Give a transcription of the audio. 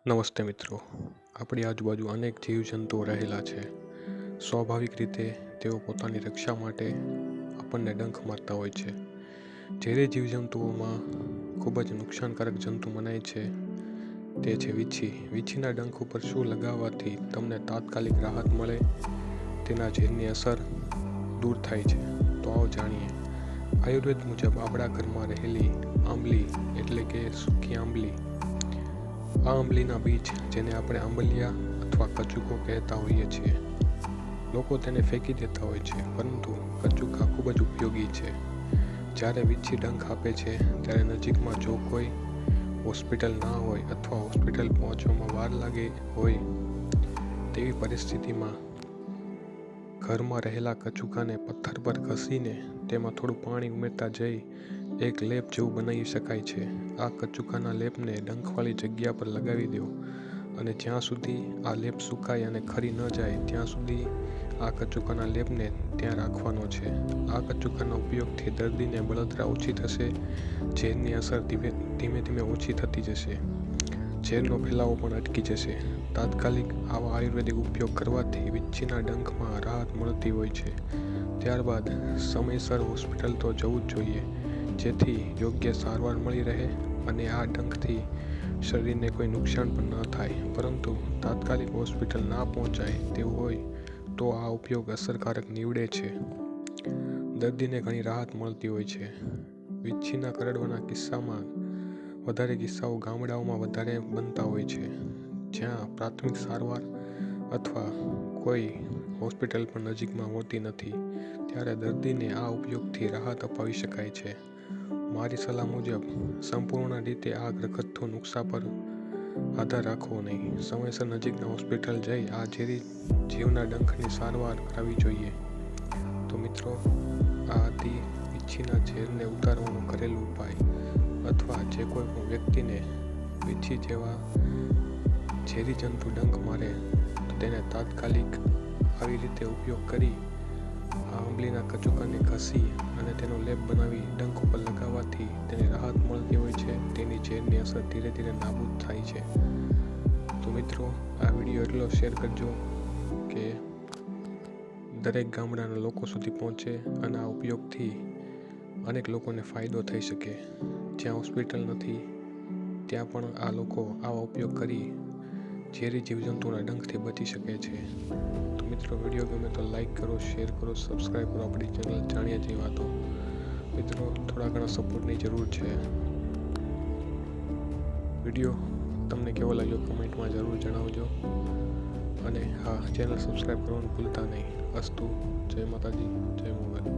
નમસ્તે મિત્રો, આપણી આજુબાજુ અનેક જીવજંતુઓ રહેલા છે. સ્વાભાવિક રીતે તેઓ પોતાની રક્ષા માટે આપણને ડંખ મારતા હોય છે. ઝેરી જીવજંતુઓમાં ખૂબ જ નુકસાનકારક જંતુ મનાય છે તે છે વીછી. વીછીના ડંખ ઉપર શું લગાવવાથી તમને તાત્કાલિક રાહત મળે, તેના ઝેરની અસર દૂર થાય છે, તો આવો જાણીએ. આયુર્વેદ મુજબ આપણા ઘરમાં રહેલી આંબલી એટલે કે સૂકી આંબલી, આ આંબલીના બીજ, જેને આપણે આંબલિયા અથવા કચુકો કહેતા હોઈએ છીએ, લોકો તેને ફેંકી દેતા હોય છે, પરંતુ કચુકા ખૂબ જ ઉપયોગી છે. જ્યારે વીછી ડંખ આપે છે ત્યારે નજીકમાં જો કોઈ હોસ્પિટલ ના હોય અથવા હોસ્પિટલ પહોંચવામાં વાર લાગે હોય તેવી પરિસ્થિતિમાં ઘરમાં રહેલા કચુકાને પથ્થર પર ઘસીને તેમાં થોડું પાણી ઉમેરતા જઈ એક લેપ જેવું બનાવી શકાય છે. આ કચુકાના લેપને ડંખવાળી જગ્યા પર લગાવી દો અને જ્યાં સુધી આ લેપ સુકાય અને ખરી ન જાય ત્યાં સુધી આ કચુકાના લેપને ત્યાં રાખવાનો છે. આ કચુકાના ઉપયોગથી દર્દીને બળતરા ઓછી થશે, ઝેરની અસર ધીમે ધીમે ઓછી થતી જશે, ઝેરનો ફેલાવો પણ અટકી જશે. તાત્કાલિક આવા આયુર્વેદિક ઉપયોગ કરવાથી વીછીના ડંખમાં રાહત મળતી હોય છે. ત્યારબાદ સમયસર હોસ્પિટલ તો જવું જ જોઈએ, જેથી યોગ્ય સારવાર મળી રહે અને આ ડંખથી શરીરને કોઈ નુકસાન પણ ન થાય. પરંતુ તાત્કાલિક હોસ્પિટલ ના પહોંચાય તેવું હોય તો આ ઉપયોગ અસરકારક નીવડે છે. દર્દીને ઘણી રાહત મળતી હોય છે. વીછીના કરડવાના વધારે કિસ્સાઓ ગામડાઓમાં વધારે બનતા હોય છે, જ્યાં પ્રાથમિક સારવાર અથવા કોઈ હોસ્પિટલ પણ નજીકમાં હોતી નથી. ત્યારે દર્દીને આ ઉપયોગથી રાહત અપાવી શકાય છે. મારી સલાહ મુજબ સંપૂર્ણ રીતે આ ઘરગથ્થુ નુસ્ખા પર આધાર રાખવો નહીં. સમયસર નજીકના હોસ્પિટલ જઈ આ ઝેરી જીવના ડંખની સારવાર કરાવવી જોઈએ. તો મિત્રો, આ હતી વીછીના ઝેરને ઉતારવાનો ઘરેલું ઉપાય, અથવા જે કોઈ પણ વ્યક્તિને વીછી જેવા ઝેરી જંતુ ડંખ મારે તો તેને તાત્કાલિક આવી રીતે ઉપયોગ કરી આંબલીના કચુકાને ઘસી અને તેનો લેપ બનાવી ડંખ ઉપર લગાવવાથી તેને રાહત મળતી હોય છે. તેની ઝેરની અસર ધીરે ધીરે નાબૂદ થાય છે. તો મિત્રો, આ વિડીયો એટલો શેર કરજો કે દરેક ગામડાના લોકો સુધી પહોંચે અને આ ઉપયોગથી અનેક લોકોને ફાયદો થઈ શકે. જ્યાં હોસ્પિટલ નથી ત્યાં પણ આ લોકો આવા ઉપયોગ કરી ઝેરી જીવજંતુના ડંખથી બચી શકે છે. તો મિત્રો, વિડીયો ગમે તો લાઈક કરો, શેર કરો, સબસ્ક્રાઈબ કરો આપણી ચેનલ જાણીએ જેવી વાતો. મિત્રો, થોડા ઘણા સપોર્ટની જરૂર છે. વિડીયો તમને કેવો લાગ્યો કમેન્ટમાં જરૂર જણાવજો. અને હા, ચેનલ સબસ્ક્રાઈબ કરવાનું ભૂલતા નહીં. અસ્તુ. જય માતાજી, જય મોગલ.